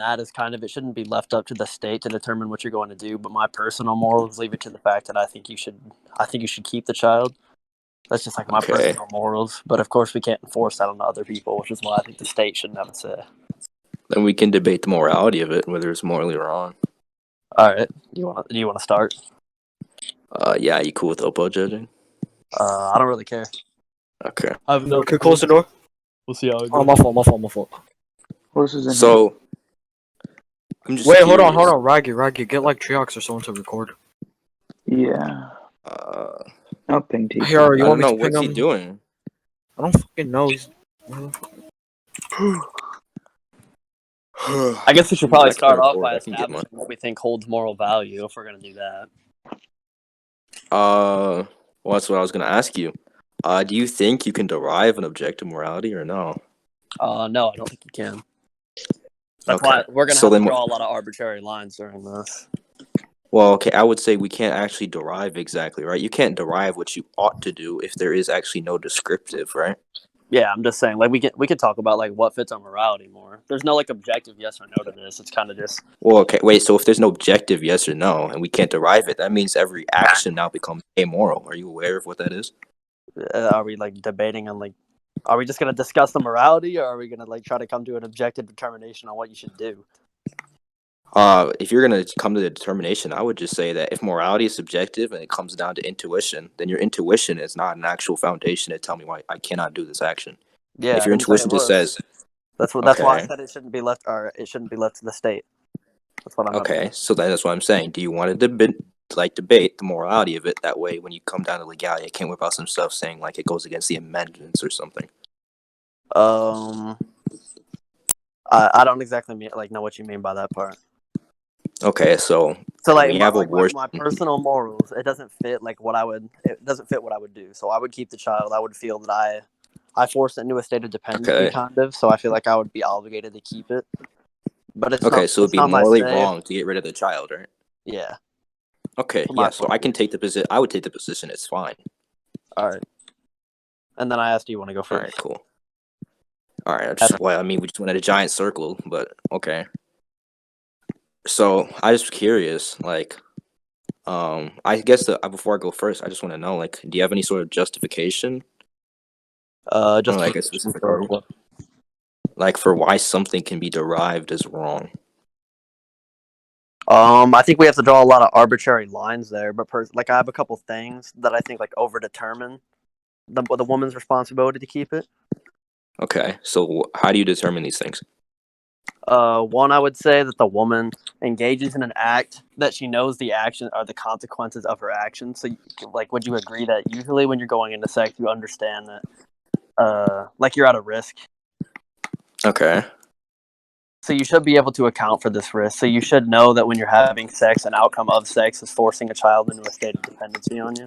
that is kind of, it shouldn't be left up to the state to determine what you're going to do. But my personal morals leave it to the fact that I think you should keep the child. That's just like my personal morals. But of course, we can't enforce that on other people, which is why I think the state shouldn't have a say. Then we can debate the morality of it, whether it's morally wrong. All right, do you want to start? Yeah, you cool with Oppo judging? I don't really care. Okay. Okay, close the door. We'll see how it goes. Oh, my fault. So, I'm just Wait, curious. hold on, Rhaggy, get like Triox or someone to record. Yeah. I'll ping TV. Here, you I want don't me know to ping what's he him? doing. I don't fucking know. I guess we should probably start off by I can get establishing what we think holds moral value if we're going to do that. Well, that's what I was gonna ask you. Do you think you can derive an objective morality or no? No, I don't think you can. That's Okay. why we're going to So have to then draw a lot of arbitrary lines during this. Well, okay, I would say we can't actually derive exactly, right? You can't derive what you ought to do if there is actually no descriptive, right? Yeah, I'm just saying, like, we could talk about, like, what fits our morality more. There's no, like, objective yes or no to this. It's kind of just... Well, okay, wait, so if there's no objective yes or no, and we can't derive it, that means every action now becomes amoral. Are you aware of what that is? Are we, like, debating on, like... Are we just going to discuss the morality, or are we going to, like, try to come to an objective determination on what you should do? If you're going to come to the determination, I would just say that if morality is subjective and it comes down to intuition, then your intuition is not an actual foundation to tell me why I cannot do this action. Yeah, if your intuition just says... That's why I said it shouldn't be left to the state. That's what I'm Okay, so that's what I'm saying. Do you want to debate the morality of it? That way, when you come down to legality, I can't whip out some stuff saying like it goes against the amendments or something. I don't exactly know what you mean by that part. Okay, so like, we have my personal morals, it doesn't fit what I would do. So I would keep the child. I would feel that I forced it into a state of dependency, kind of. So I feel like I would be obligated to keep it. But it's okay. So it'd be morally wrong to get rid of the child, right? Yeah. Okay. Yeah. So I can take the position. I would take the position. It's fine. All right. And then I asked, do you want to go first? All right. Cool. All right. We just went at a giant circle, but okay. So I was curious, I guess before I go first, I just want to know, do you have any sort of justification? For why something can be derived as wrong. I think we have to draw a lot of arbitrary lines there, but I have a couple things that I think overdetermine the woman's responsibility to keep it. Okay, so how do you determine these things? One, I would say that the woman engages in an act that she knows the action or the consequences of her action. So, would you agree that usually when you're going into sex, you understand that, you're at a risk? Okay. So you should be able to account for this risk. So you should know that when you're having sex, an outcome of sex is forcing a child into a state of dependency on you.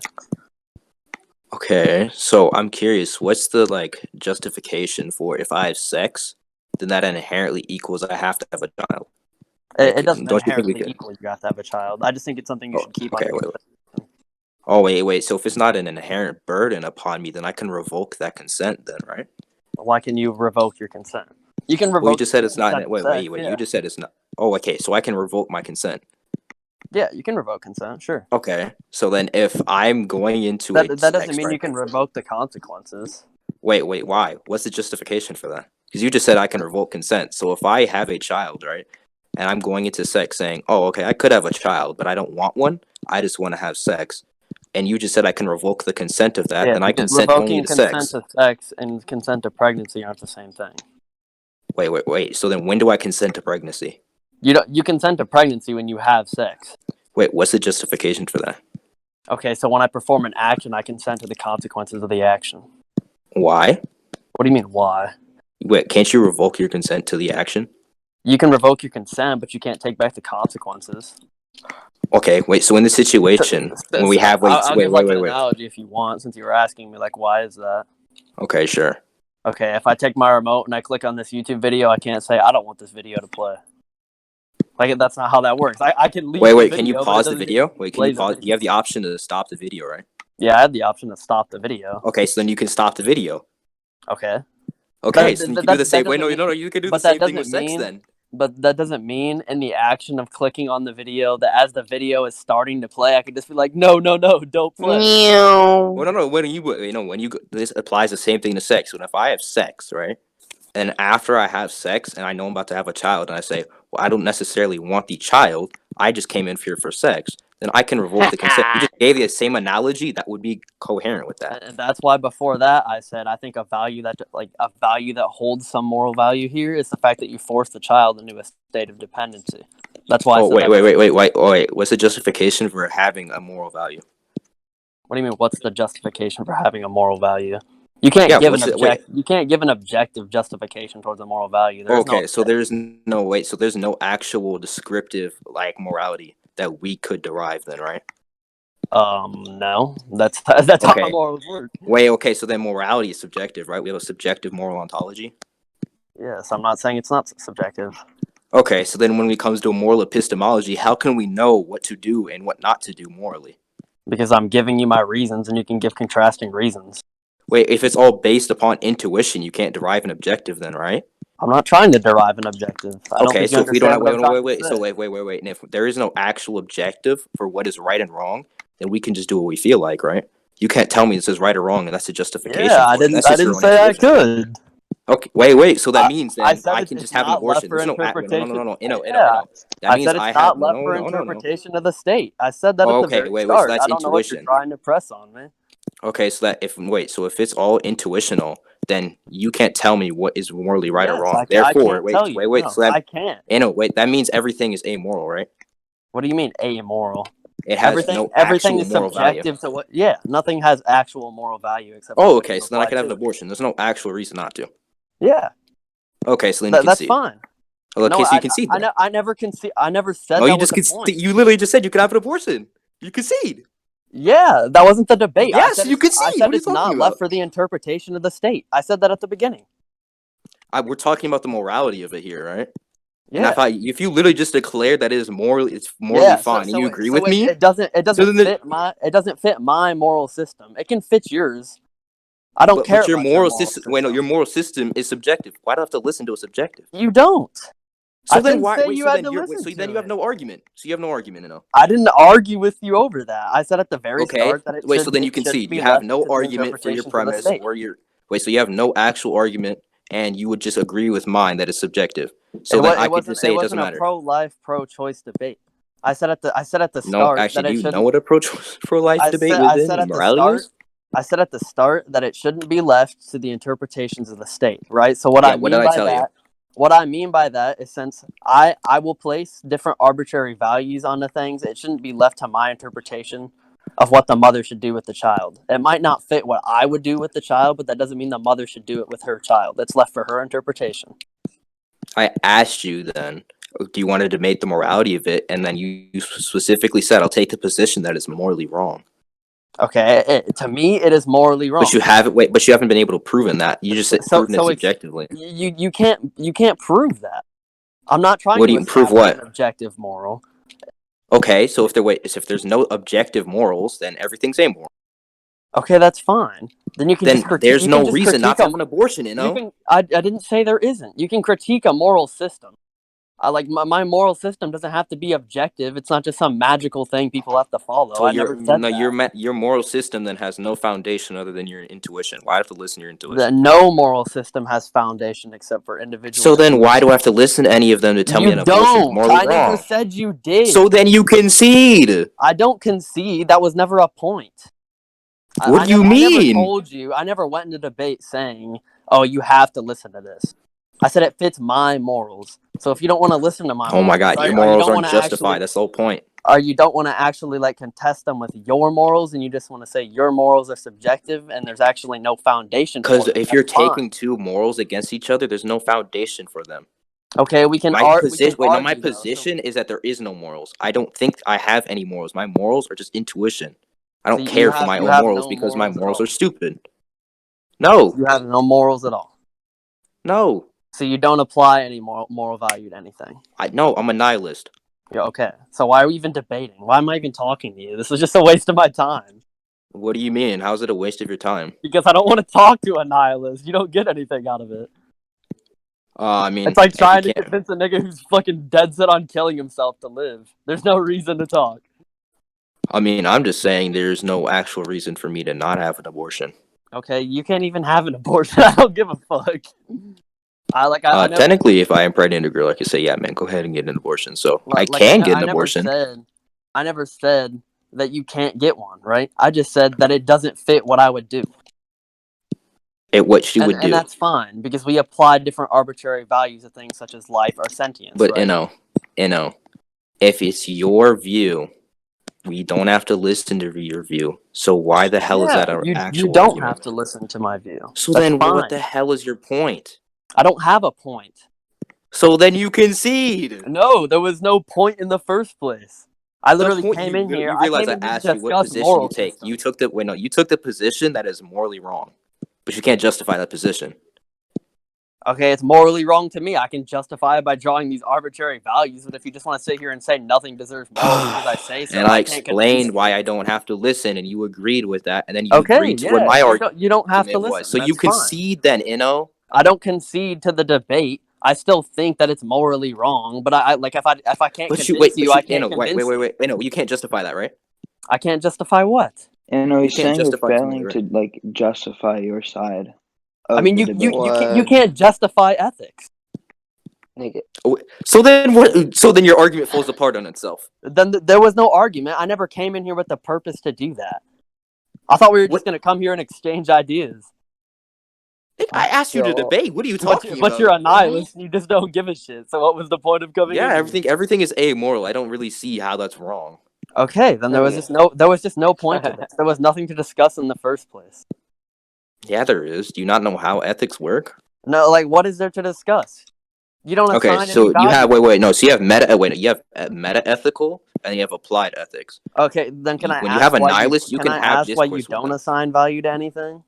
Okay, so I'm curious, what's the justification for if I have sex, then that inherently equals I have to have a child? It doesn't inherently equal you have to have a child. I just think it's something you should keep on. Wait. So if it's not an inherent burden upon me, then I can revoke that consent then, right? Why can you revoke your consent? You can revoke. You just said it's not. Wait. Yeah. You just said it's not. Oh, okay. So I can revoke my consent. Yeah, you can revoke consent. Sure. Okay. So then, if I'm going into that doesn't mean you can revoke the consequences. Wait. Why? What's the justification for that? Because you just said I can revoke consent. So if I have a child, right, and I'm going into sex saying, "Oh, okay, I could have a child, but I don't want one. I just want to have sex," and you just said I can revoke the consent of that, and I consent only to sex. Consent to sex and consent to pregnancy aren't the same thing. Wait. So then when do I consent to pregnancy? You consent to pregnancy when you have sex. Wait, what's the justification for that? Okay, so when I perform an action, I consent to the consequences of the action. Why? What do you mean, why? Wait, can't you revoke your consent to the action? You can revoke your consent, but you can't take back the consequences. Okay, wait, so in this situation, when we have... I'll give an analogy if you want, since you were asking me, why is that? Okay, sure. Okay, if I take my remote and I click on this YouTube video, I can't say, I don't want this video to play. That's not how that works. I can leave Wait, can you pause the video? Wait, can you pause? You have the option to stop the video, right? Yeah, I had the option to stop the video. Okay, so then you can stop the video. Okay. Okay, so you can do the same... Wait, no, you can do the same thing with sex then. but that doesn't mean in the action of clicking on the video that as the video is starting to play, I could just be like, no, don't play. Well, no. When this applies the same thing to sex. When if I have sex, right, and after I have sex and I know I'm about to have a child, and I say, well, I don't necessarily want the child. I just came in here for sex. Then I can revoke the consent. You just gave the same analogy that would be coherent with that. And that's why before that I said I think a value that holds some moral value here is the fact that you force the child into a state of dependency. That's why. Oh, wait. What's the justification for having a moral value? What do you mean? What's the justification for having a moral value? You can't give you can't give an objective justification towards a moral value. So there's no actual descriptive like morality that we could derive then, right? No. That's how morals work. Wait, okay, so then morality is subjective, right? We have a subjective moral ontology. Yes, I'm not saying it's not subjective. Okay, so then when it comes to a moral epistemology, how can we know what to do and what not to do morally? Because I'm giving you my reasons and you can give contrasting reasons. Wait, if it's all based upon intuition, you can't derive an objective then, right? I'm not trying to derive an objective. Okay, so if we don't have wait. And if there is no actual objective for what is right and wrong, then we can just do what we feel like, right? You can't tell me this is right or wrong, and that's a justification. Yeah, I didn't say I could. Okay, wait. So that means then I can just have an abortion. There's no. That means I said it's not left for interpretation of the state. I said that at the very start. So that's I don't know what you're intuition. trying to press on me. Okay, so if it's all intuitional, then you can't tell me what is morally right or wrong. Therefore, I can't. Wait. That means everything is amoral, right? What do you mean amoral? It has everything is moral subjective value. to what? Yeah, nothing has actual moral value except. Oh, okay. So then I can have an abortion. There's no actual reason not to. Yeah. Okay, so then you that's concede. fine. Okay, so you concede. I never concede. I never said. Oh, that you just concede. You literally just said you could have an abortion. You concede. Yeah, that wasn't the debate. Yes, you concede. I said it's not left for the interpretation of the state. I said that at the beginning. We're talking about the morality of it here, right? Yeah. And if you literally just declared that it's morally fine, and you agree with me, it doesn't fit my moral system. It can fit yours. I don't care. But your moral system. Wait, no, your moral system is subjective. Why do I have to listen to a subjective? You don't. So then why? So then you have no argument. So you have no argument, Inno. I didn't argue with you over that. I said at the very start that so then you concede. You have no argument for your premise, or your so you have no actual argument, and you would just agree with mine that it's subjective. So then I could just say it doesn't matter. It wasn't a pro-life, pro-choice debate. I said at the start. No, actually, do you know what a pro-life debate within morality is? I said at the start that it shouldn't be left to the interpretations of the state, right? So what I mean by that is since I will place different arbitrary values onto things, it shouldn't be left to my interpretation of what the mother should do with the child. It might not fit what I would do with the child, but that doesn't mean the mother should do it with her child. It's left for her interpretation. I asked you then, do you want to debate the morality of it? And then you specifically said, I'll take the position that it's morally wrong. Okay, to me, it is morally wrong. But you haven't been able to prove that. You just said proven it subjectively. You can't prove that. I'm not trying to prove what? Objective moral. Okay, so if there's no objective morals, then everything's amoral. Okay, that's fine. Then you can. Then there's no reason not to have an abortion, you know. I didn't say there isn't. You can critique a moral system. My moral system doesn't have to be objective. It's not just some magical thing people have to follow. So your moral system then has no foundation other than your intuition. Why do I have to listen to your intuition? No moral system has foundation except for individual. So then why do I have to listen to any of them to tell me an abortion is morally wrong? I never said you did. So then you concede. I don't concede. That was never a point. What do you mean? I never went into debate saying, "Oh, you have to listen to this." I said it fits my morals. So if you don't want to listen to my morals, my God, your morals aren't justified. That's the whole point. Or you don't want to actually contest them with your morals, and you just want to say your morals are subjective, and there's actually no foundation. Because if you're taking two morals against each other, there's no foundation for them. Okay, we can. My position is that there is no morals. I don't think I have any morals. My morals are just intuition. I don't care for my own morals because my morals are stupid. No, you have no morals at all. No. So you don't apply any moral value to anything? No, I'm a nihilist. Yeah, okay. So why are we even debating? Why am I even talking to you? This was just a waste of my time. What do you mean? How's it a waste of your time? Because I don't want to talk to a nihilist. You don't get anything out of it. I mean, It's like if you trying to can't- convince a nigga who's fucking dead set on killing himself to live. There's no reason to talk. I mean, I'm just saying there's no actual reason for me to not have an abortion. Okay, you can't even have an abortion. I don't give a fuck. I never, Technically, if I impregnate a girl, I could say, yeah, man, go ahead and get an abortion. So I can get an abortion. I never said that you can't get one, right? I just said that it doesn't fit what I would do. What she would do. And that's fine, because we apply different arbitrary values of things such as life or sentience, But, right? if it's your view, we don't have to listen to your view. So why the hell is that our actual You don't argument? have to listen to my view. So That's then fine. what the hell is your point? I don't have a point. So then you concede. No, there was no point in the first place. I literally came in here. You realize I I came in here asked to you what discuss position moral you take. systems. You took the position that is morally wrong, but you can't justify that position. Okay, it's morally wrong to me. I can justify it by drawing these arbitrary values, but if you just want to sit here and say nothing deserves moral because I say so, And I can't explained convince why you. I don't have to listen, and you agreed with that, and then you Okay, agreed to what my argument you don't have to listen. was. So you That's fine. concede then, Inno? I don't concede to the debate. I still think that it's morally wrong, but I if I can't convince you, I can't convince you. Wait. Inno, you can't justify that, right? I can't justify what? And no, You he's can't saying you're justify it to me, failing right? to like justify your side. I mean, you What? can't justify ethics. So then what? So then your argument falls apart on itself. Then there was no argument. I never came in here with the purpose to do that. I thought we were just going to come here and exchange ideas. I asked you to Yo. debate. What are you talking about? But you're a nihilist and you just don't give a shit. So what was the point of coming in Yeah, here? everything is amoral. I don't really see how that's wrong. Okay, then there was just no point to this. There was nothing to discuss in the first place. Yeah, there is. Do you not know how ethics work? No, like what is there to discuss? You don't assign Okay, so any value. you have you have meta ethical and you have applied ethics. Okay, then can I When ask you have a why nihilist, you can I have ask why you discourse with don't them. assign value to anything?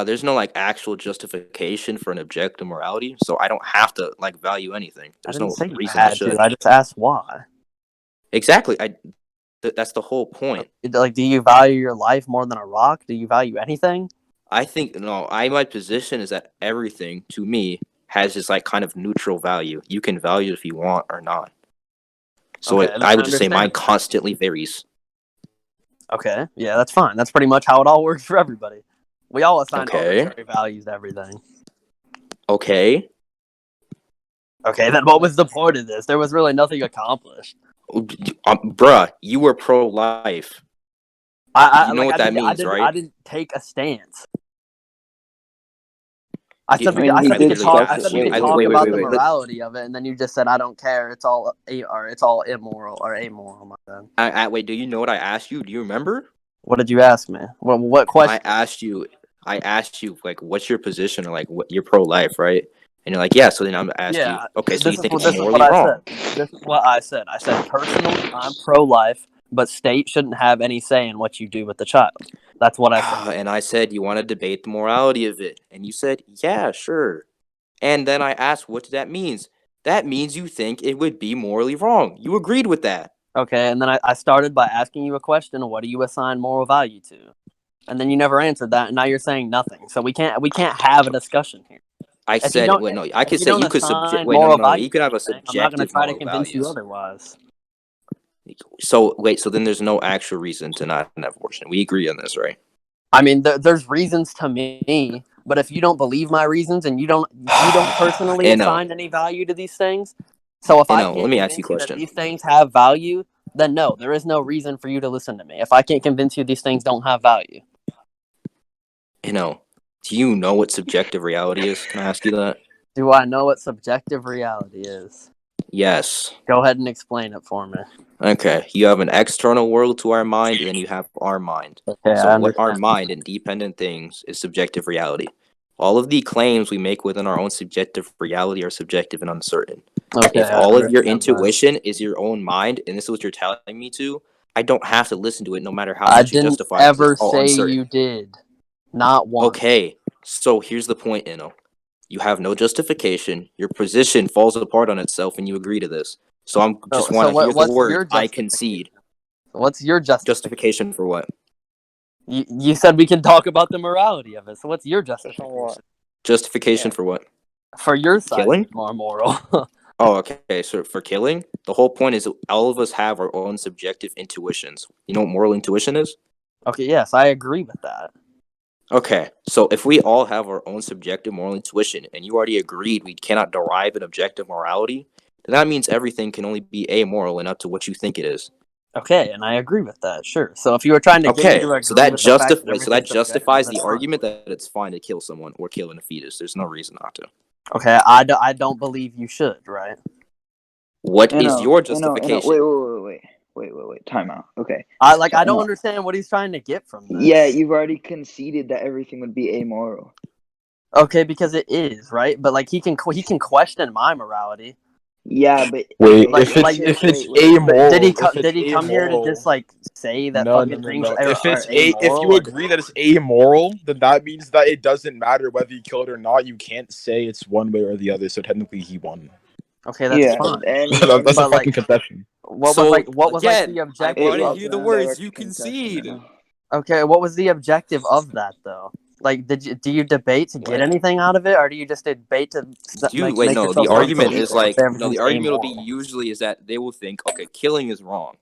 There's no like actual justification for an objective morality, so I don't have to like value anything. There's no you reason I had should. to. I just asked why. Exactly. That's the whole point. Like, do you value your life more than a rock? Do you value anything? I think my position is that everything to me has this like kind of neutral value. You can value it if you want or not. So Okay, I would just say understand. mine constantly varies. Okay, yeah, that's fine. That's pretty much how it all works for everybody. We all assign Okay. arbitrary values to everything. Okay. Okay, then what was the point of this? There was really nothing accomplished. Bruh, you were pro-life. You know what that means, right? I didn't take a stance. I said Wait, we could talk wait, about the morality of it, and then you just said I don't care. It's all immoral or amoral. My bad. Wait, do you know what I asked you? Do you remember? What did you ask me? What question? I asked you like, what's your position, or like, what you're pro-life, right? And you're like, yeah. So then I'm asking you, okay, so you think it's morally wrong? This is what I said. I said personally, I'm pro-life, but state shouldn't have any say in what you do with the child. That's what I said. And I said, you want to debate the morality of it, and you said, yeah, sure. And then I asked, what that means? That means you think it would be morally wrong. You agreed with that. Okay, and then I started by asking you a question: what do you assign moral value to? And then you never answered that, and now you're saying nothing. So we can't have a discussion here. I said, I could say you could subject. Wait, no, you could have a subjective. I'm not going to try to moral convince you values. otherwise. So then there's no actual reason to not have abortion. We agree on this, right? I mean, there's reasons to me, but if you don't believe my reasons and you don't personally assign any value to these things, so if I can't let me ask you a convince question. that these things have value, then no, there is no reason for you to listen to me. If I can't convince you these things don't have value. Do you know what subjective reality is? Can I ask you that? Do I know what subjective reality is? Yes. Go ahead and explain it for me. Okay. You have an external world to our mind, and then you have our mind. Okay, so what our mind, independent things, is subjective reality. All of the claims we make within our own subjective reality are subjective and uncertain. Okay, if all of your intuition is your own mind, and this is what you're telling me to, I don't have to listen to it no matter how much you justify it. I didn't ever say you did. Not once. Okay, so here's the point, Inno. You have no justification. Your position falls apart on itself, and you agree to this. So I'm just want to hear the word. I concede. What's your justification for what? You said we can talk about the morality of it. So what's your justification? Justification for what? For your side, Killing? it's more moral. Oh, okay. So for killing, the whole point is all of us have our own subjective intuitions. You know what moral intuition is? Okay, yes, I agree with that. Okay, so if we all have our own subjective moral intuition, and you already agreed we cannot derive an objective morality, then that means everything can only be amoral and up to what you think it is. Okay, and I agree with that. Sure. So if you were trying to get me Okay, to agree so that with the fact that justifies everything's subjective, justifies the that's fine. argument that it's fine to kill someone or kill a fetus. There's no reason not to. Okay, I don't believe you should, right? What is Inno, your Inno, justification? wait. Time out. Okay. I So, don't Inno, understand what he's trying to get from this. yeah, you've already conceded that everything would be amoral. Okay, because it is, right? But like he can question my morality. Yeah, but Wait, Like- if it's like- if it's wait. amoral, Did he if it's did he come here to amoral- just like say that no, fucking things are, If it's are amoral? if you agree that it's amoral, then that means that it doesn't matter whether you kill it or not. You can't say it's one way or the other. So technically, he won. Okay, that's Yeah, fine. and That's a But, like, fucking confession. what So, was again, the I objective? wanna of hear that? the words, direct you concession, concede. Inno. Okay, what was the objective of that though? Like, do you debate to get What? anything out of it, or do you just debate to make The yourself argument uncomfortable is like, if no, everything's the argument will be amoral? usually is that they will think, okay, killing is wrong.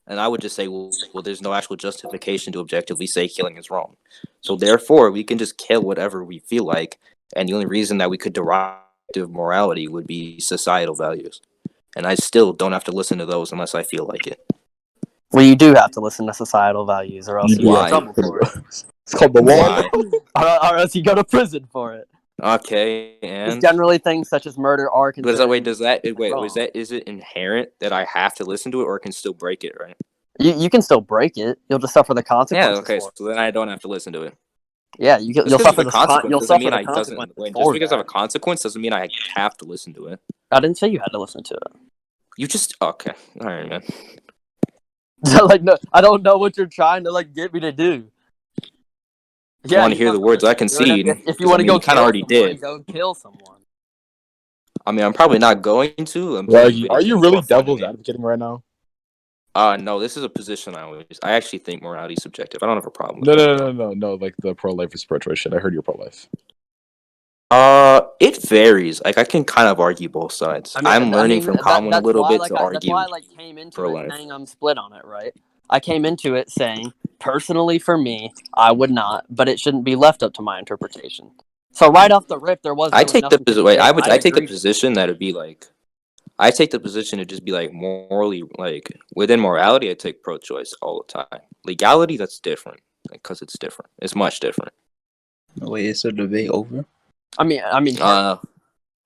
And I would just say, well, there's no actual justification to objectively say killing is wrong. So therefore, we can just kill whatever we feel like. And the only reason that we could derive morality would be societal values. And I still don't have to listen to those unless I feel like it. Well, you do have to listen to societal values, or else you get Why? in trouble for it, It's called the Why? or else you go to prison for it. Okay, Because and generally, things such as murder are does considered. that wait? Does that wait? wrong. Is it inherent that I have to listen to it, or I can still break it? Right? You can still break it. You'll just suffer the Yeah. consequences. Okay. for it. So then I don't have to listen to it. Yeah, you'll Just suffer because of the a consequence you'll doesn't suffer mean the I doesn't. consequences Wait, for just because of a that. consequence doesn't mean I have to listen to it. I didn't say you had to listen to it. You just okay. All right, man. Like, no, I don't know what you're trying to like get me to do. You wanna hear want the to words I listen to it. concede, If you 'cause, want to I mean, go you kinda kill already someone, did. go kill someone. I mean, I'm probably not going to. I'm Rhaggy, playing are video you games really for fun devil's today. advocating right now? No, this is a position I actually think morality is subjective. I don't have a problem with No. Like the pro-life versus pro-choice shit. I heard you're pro-life. It varies. Like I can kind of argue both sides. I'm learning from Common a little bit to That's argue why I came into it pro-life. saying I'm split on it, right? I came into it saying, personally for me, I would not, but it shouldn't be left up to my interpretation. So right off the rip, there was I really take the nothing to debate. I take the agreed. position that it'd be like I take the position to just be like morally like within morality. I take pro-choice all the time. Legality, that's different because it's different. It's much different. Wait, is the debate over? I mean,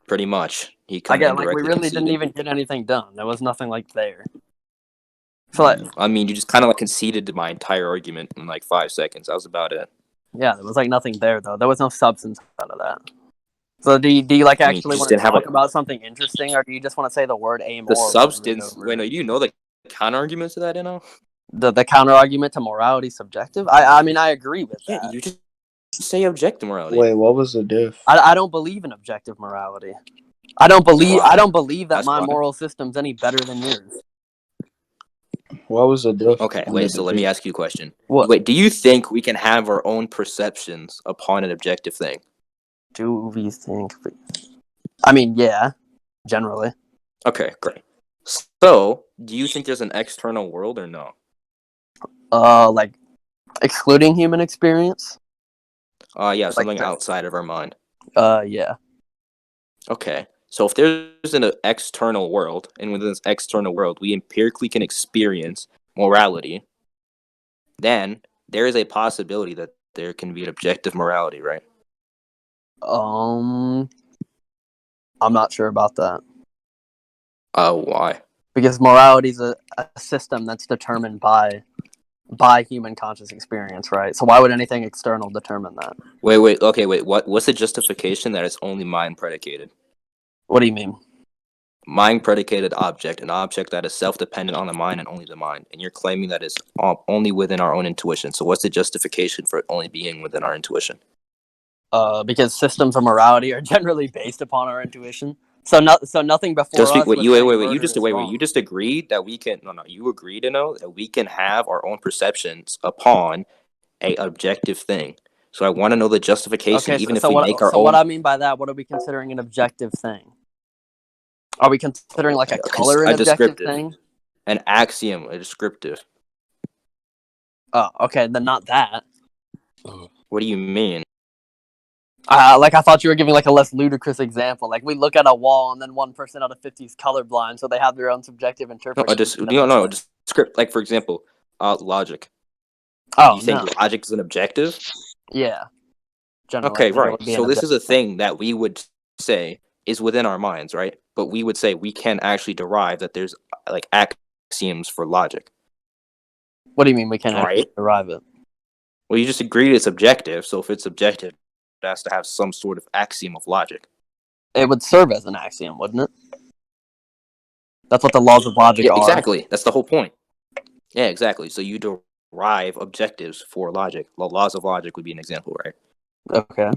Pretty much. He I kind get of like we indirectly really didn't conceded. even get anything done. There was nothing like there. So like, I mean, you just kind of like conceded to my entire argument in like 5 seconds. That was about it. yeah, there was like nothing there though. There was no substance out of that. So do you like I mean, actually you want just to didn't have talk a- about something interesting, or do you just want to say the word amoral? The over and substance. over? Wait, no, you know the counter arguments to that, Inno? The counter argument to morality subjective. I mean I agree with Yeah, that. you just say objective morality. Wait, what was the diff? I don't believe in objective morality. I don't believe that That's my why. moral system's any better than yours. What was the diff? Okay, on wait. the So let me debate? ask you a question. What Wait, do you think we can have our own perceptions upon an objective thing? do we think? I mean, yeah, generally. Okay, great. So, do you think there's an external world or no? Like excluding human experience. Yeah, Like something the- outside of our mind. Yeah. Okay. So if there's an external world, and within this external world we empirically can experience morality, then there is a possibility that there can be an objective morality, right? I'm not sure about that Why? because morality is a system that's determined by human conscious experience, right? So why would anything external determine that? Wait. Okay, wait. What's the justification that it's only mind predicated? What do you mean? Mind predicated object, an object that is self-dependent on the mind and only the mind, and you're claiming that it's only within our own intuition. So what's the justification for it only being within our intuition? Because systems of morality are generally based upon our intuition. So nothing before us. Wait, was you saying wait. murder You just is wait. wrong. You just agreed that we can. No. You agreed to know that we can have our own perceptions upon a objective thing. So I want to know the justification, Okay, even if so we what? make our So own. what I mean by that, what are we considering an objective thing? Are we considering like a color an a objective descriptive, thing? an axiom, a descriptive. Oh, okay, then not that. What do you mean? Like I thought you were giving like a less ludicrous example. Like we look at a wall and then 1% out of 50 is colorblind, so they have their own subjective No, interpretation. no, descript. Like for example, logic. Oh You think no, logic is an objective? yeah. Generally, Okay, I think it right. would be So an this is a objective thing that we would say is within our minds, right? But we would say we can actually derive that there's like axioms for logic, What do you mean we can't actually right? derive it? Well, you just agreed it's objective. So if it's objective, it has to have some sort of axiom of logic. It would serve as an axiom, wouldn't it? That's what the laws of logic Yeah, are. exactly. That's the whole point. Yeah, exactly. So you derive objectives for logic. The laws of logic would be an example, right? Okay.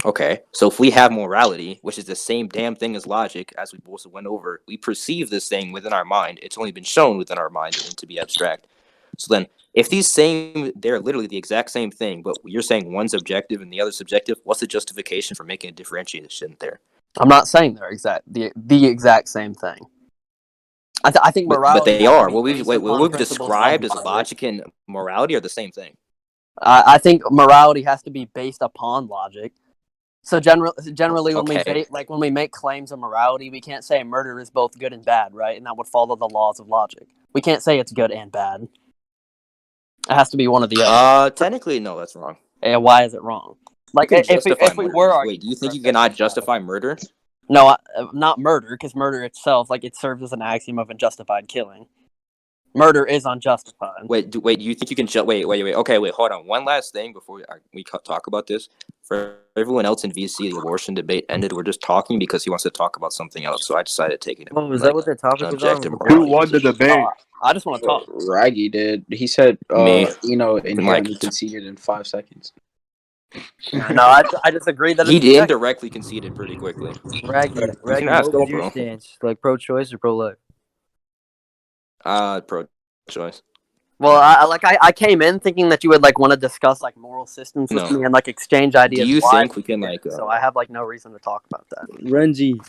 Okay, so if we have morality, which is the same damn thing as logic, as we also went over, we perceive this thing within our mind. It's only been shown within our mind and to be abstract. So then, if they're literally the exact same thing, but you're saying one's objective and the other's subjective, what's the justification for making a differentiation there? I'm not saying they're the exact same thing. I think But morality. they has to are. be What based we've upon principles described of as logic and morality are the same thing. I think morality has to be based upon logic. So generally, when Okay. when we make claims of morality, we can't say murder is both good and bad, right? And that would follow the laws of logic. We can't say it's good and bad. It has to be one of the other. Technically, no, that's wrong. And why is it wrong? Like You can if justify we murder. were arguing Wait, do you think for you a second, cannot justify murder? No, not murder, because murder itself, like it serves as an axiom of unjustified killing. Murder is unjustified. Wait, do you think you can wait? Okay, wait, hold on. One last thing before we talk about this. For everyone else in VC, the abortion debate ended. We're just talking because he wants to talk about something else. So I decided to take it. Oh, is that what the topic an was on? objective Who morality won the position. debate? I just want to talk. Raggy did. He said, Me. inherently conceded in 5 seconds. No, I disagree that He it's objective. indirectly conceded pretty quickly. Raggy, ask what was him, your bro. stance? Like pro-choice or pro-life? Pro-choice. Well, I came in thinking that you would like want to discuss like moral systems with No. me and like exchange ideas. Do you why think we can like? So I have like no reason to talk about that. Renzi,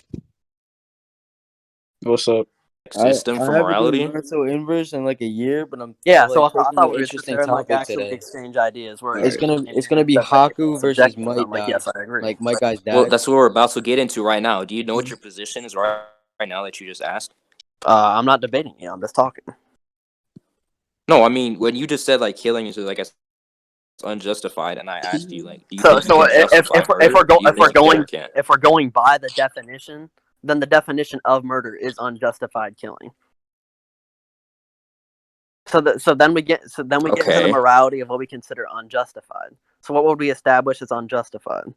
What's up? System for morality? Naruto inverse in like a year, but I'm Yeah, so I taking thought an we were interesting considering like topic actually today. exchange ideas. Where It's gonna be Haku versus Might Guy. Yes, I agree. Like Might Guy's dad. Well, that's what we're about to get into right now. Do you know what your position is right now that you just asked? I'm not debating you. I'm just talking. No, I mean when you just said like killing is like it's unjustified, and I asked you like, do you So think you can justify murder? if we're going by the definition, then the definition of murder is unjustified killing. So then we get into the morality of what we consider unjustified. So what would we establish as unjustified?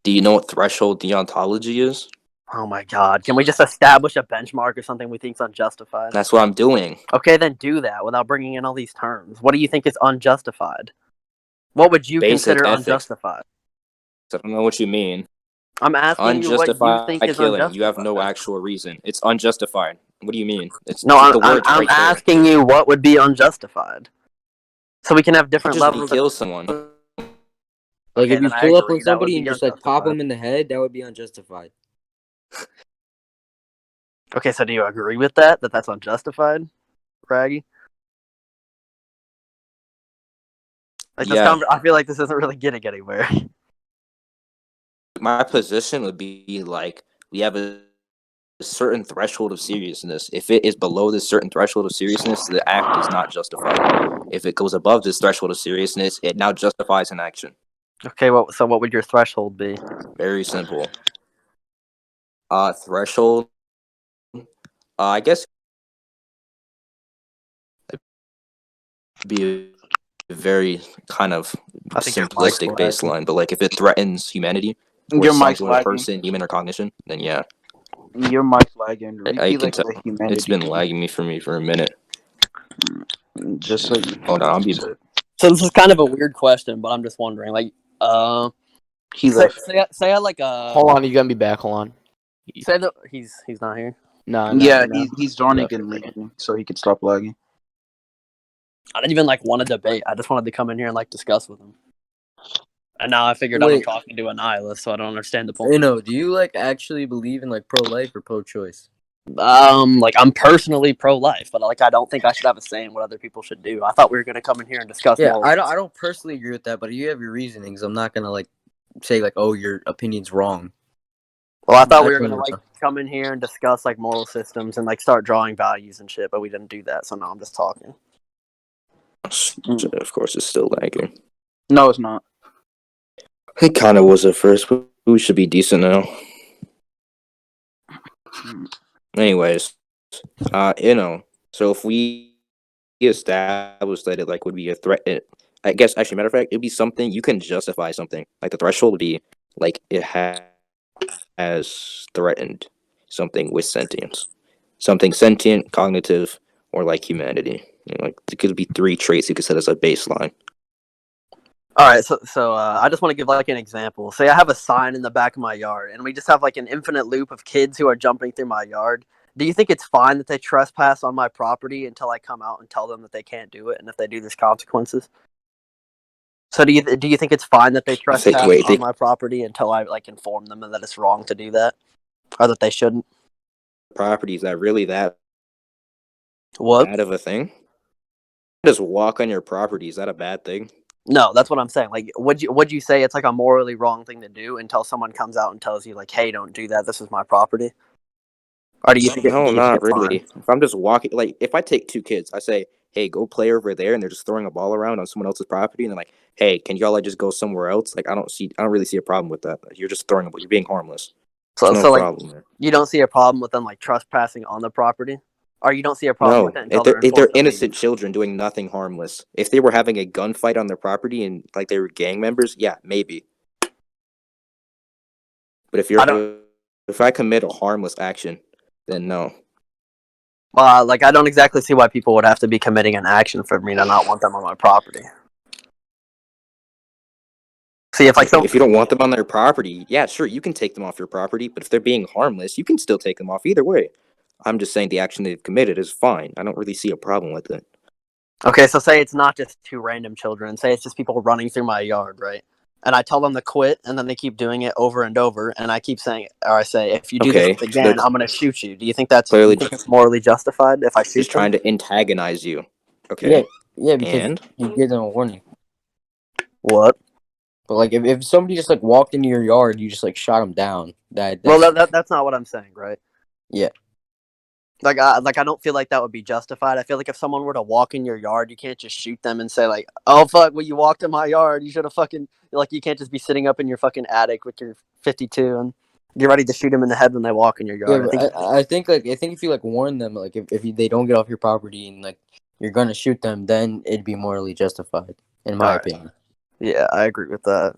Do you know what threshold deontology is? Oh my god! Can we just establish a benchmark or something we think is unjustified? That's what I'm doing. Okay, then do that without bringing in all these terms. What do you think is unjustified? What would you Basic consider ethics. unjustified? I don't know what you mean. I'm asking you what you think is killing. unjustified. You have no actual reason. It's unjustified. What do you mean? It's No, I'm asking you what would be unjustified. So we can have different just levels. kill someone. Like if you then I pull up agree, on that somebody would and be just like pop unjustified. them in the head, that would be unjustified. Okay, so do you agree with that? That's unjustified, Raggy? Like Yeah. I feel like this isn't really getting anywhere. My position would be like we have a certain threshold of seriousness. If it is below this certain threshold of seriousness, the act is not justified. If it goes above this threshold of seriousness, it now justifies an action. Okay, so what would your threshold be? Very simple. Threshold. I guess it'd be a very kind of I think your mic's simplistic lagging. baseline, but like if it threatens humanity or Your some mic's sort of lagging. person, human or cognition, then yeah. Your mic's lagging. I Repeat can like tell. the humanity. It's been lagging for me for a minute. Just so you Hold on, I'll be. So this is kind of a weird question, but I'm just wondering, like, He left. say I like Hold on, you got me back. Hold on. say that he's not here. No. Yeah, no. he's joining and leaving so he could stop lagging. I didn't even like want to debate. I just wanted to come in here and like discuss with him. And now I figured I'm Wait. talking to a nihilist, so I don't understand the point. Inno, do you like actually believe in like pro-life or pro-choice? Like I'm personally pro-life, but like I don't think I should have a say in what other people should do. I thought we were gonna come in here and discuss Yeah, morals. I don't personally agree with that, but you have your reasonings. I'm not gonna like say like, oh, your opinion's wrong. Well, I thought we That's were gonna what- like come in here and discuss like moral systems and like start drawing values and shit, but we didn't do that. So now I'm just talking. Of course, it's still lagging. No, it's not. It kind of was at first, but we should be decent now. Anyways, so if we establish that it like would be a threat, I guess actually, matter of fact, it'd be something you can justify something. Like the threshold would be like it has threatened something with sentience, something sentient, cognitive, or like humanity. Like it could be 3 traits you could set as a baseline. All right, so I just want to give like an example. Say I have a sign in the back of my yard, and we just have like an infinite loop of kids who are jumping through my yard. Do you think it's fine that they trespass on my property until I come out and tell them that they can't do it, and if they do, there's consequences? So do you think it's fine that they trespass on my property until I like inform them that it's wrong to do that, or that they shouldn't? Property, is that really that What? bad of a thing? Just walk on your property, is that a bad thing? No, that's what I'm saying. Like, would you say it's like a morally wrong thing to do until someone comes out and tells you like, hey, don't do that. This is my property. Or do you think? No, not it's really. fine? If I'm just walking, like if I take 2 kids, I say, "Hey, go play over there," and they're just throwing a ball around on someone else's property, and they're like, "Hey, can y'all like just go somewhere else?" Like I don't really see a problem with that. You're just throwing a ball. You're being harmless. So, There's no like, problem there. you don't see a problem with them like trespassing on the property, or you don't see a problem No, with it until if they're enforced innocent obedience? children doing nothing harmless. If they were having a gunfight on their property and like they were gang members, yeah, maybe. But if I commit a harmless action, then no. Like, I don't exactly see why people would have to be committing an action for me to not want them on my property. See, If you don't want them on their property, yeah, sure, you can take them off your property. But if they're being harmless, you can still take them off either way. I'm just saying the action they've committed is fine. I don't really see a problem with it. Okay, so say it's not just 2 random children. Say it's just people running through my yard, right? And I tell them to quit, and then they keep doing it over and over. And I keep saying, or I say, if you do this again, I'm going to shoot you. Do you think that's clearly it's morally justified if I shoot just them? trying to antagonize you. Okay. Yeah, because And you give them a warning. What? But like, if somebody just like walked into your yard, you just like shot them down. That's That's not what I'm saying, right? Yeah. Like I don't feel like that would be justified. I feel like if someone were to walk in your yard, you can't just shoot them and say like, "Oh fuck, well you walked in my yard. You should have fucking like you can't just be sitting up in your fucking attic with your 52 and you're ready to shoot them in the head when they walk in your yard." I think if you like warn them, like if they don't get off your property and like you're gonna shoot them, then it'd be morally justified, in my opinion. Yeah, I agree with that.